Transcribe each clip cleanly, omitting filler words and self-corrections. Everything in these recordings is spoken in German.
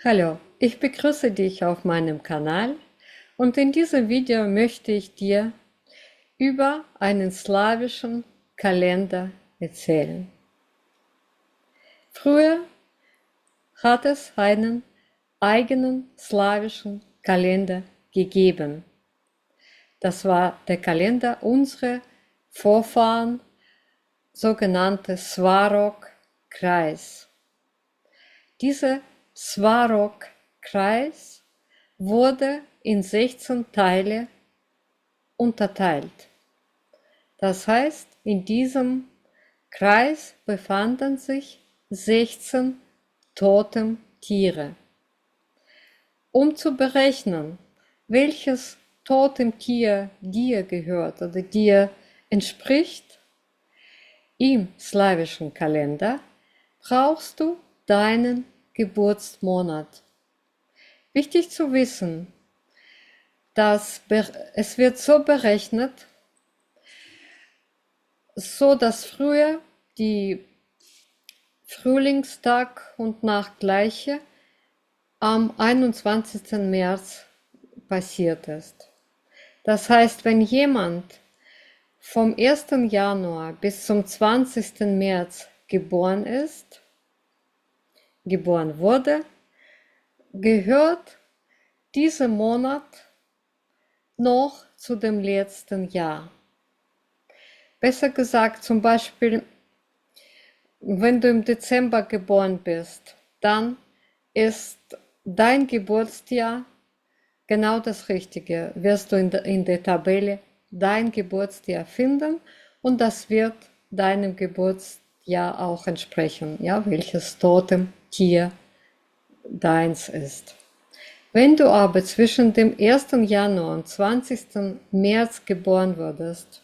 Hallo, ich begrüße dich auf meinem Kanal und in diesem Video möchte ich dir über einen slawischen Kalender erzählen. Früher hat es einen eigenen slawischen Kalender gegeben. Das war der Kalender unserer Vorfahren, sogenannte Svarog-Kreis. Dieser Svarog-Kreis wurde in 16 Teile unterteilt. Das heißt, in diesem Kreis befanden sich 16 Totemtiere. Um zu berechnen, welches Totemtier dir gehört oder dir entspricht, im slawischen Kalender brauchst du deinen Geburtsmonat. Wichtig zu wissen, dass es wird so berechnet, so dass früher die Frühlingstag und Nacht gleiche am 21. März passiert ist. Das heißt, wenn jemand vom 1. Januar bis zum 20. März geboren wurde, gehört dieser Monat noch zu dem letzten Jahr. Besser gesagt, zum Beispiel, wenn du im Dezember geboren bist, dann ist dein Geburtsjahr genau das Richtige. Wirst du in der Tabelle dein Geburtsjahr finden und das wird deinem Geburtsjahr auch entsprechen, ja, welches Totemtier deins ist. Wenn du aber zwischen dem 1. Januar und 20. März geboren wurdest,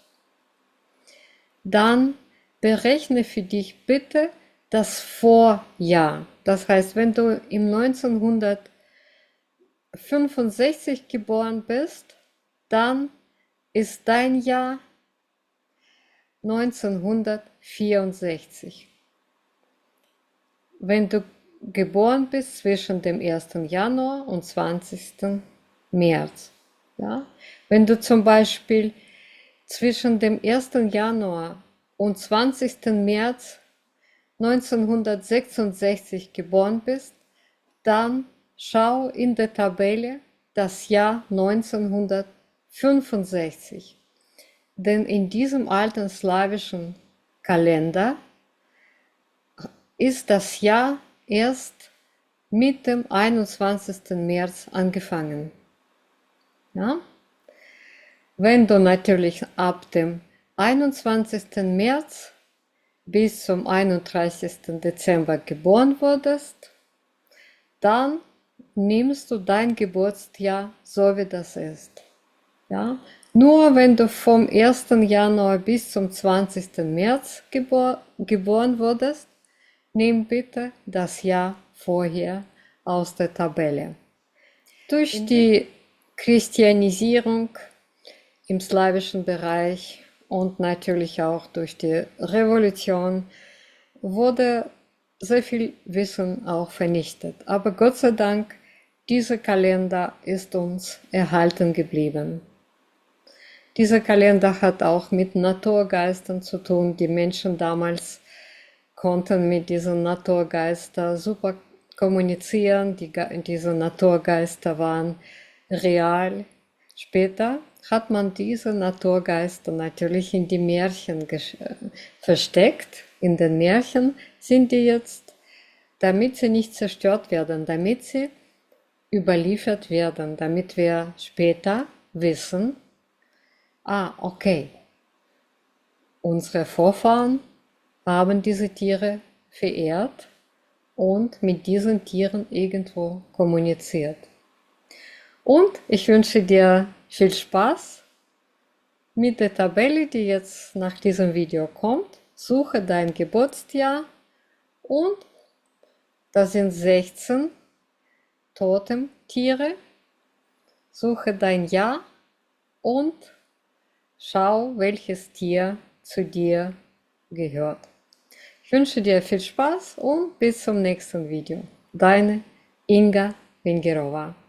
dann berechne für dich bitte das Vorjahr. Das heißt, wenn du im 1965 geboren bist, dann ist dein Jahr 1964. Wenn du geboren bist zwischen dem 1. Januar und 20. März. Ja? Wenn du zum Beispiel zwischen dem 1. Januar und 20. März 1966 geboren bist, dann schau in der Tabelle das Jahr 1965. Denn in diesem alten slawischen Kalender ist das Jahr erst mit dem 21. März angefangen. Ja? Wenn du natürlich ab dem 21. März bis zum 31. Dezember geboren wurdest, dann nimmst du dein Geburtsjahr so wie das ist. Ja? Nur wenn du vom 1. Januar bis zum 20. März geboren wurdest, nimm bitte das Jahr vorher aus der Tabelle. Durch die Christianisierung im slawischen Bereich und natürlich auch durch die Revolution wurde sehr viel Wissen auch vernichtet. Aber Gott sei Dank, dieser Kalender ist uns erhalten geblieben. Dieser Kalender hat auch mit Naturgeistern zu tun. Die Menschen damals konnten mit diesen Naturgeistern super kommunizieren. Diese Naturgeister waren real. Später hat man diese Naturgeister natürlich in die Märchen versteckt. In den Märchen sind die jetzt, damit sie nicht zerstört werden, damit sie überliefert werden, damit wir später wissen, okay, unsere Vorfahren haben diese Tiere verehrt und mit diesen Tieren irgendwo kommuniziert. Und ich wünsche dir viel Spaß mit der Tabelle, die jetzt nach diesem Video kommt. Suche dein Geburtsjahr und das sind 16 Totemtiere. Suche dein Jahr und schau, welches Tier zu dir gehört. Ich wünsche dir viel Spaß und bis zum nächsten Video. Deine Inga Vengerova.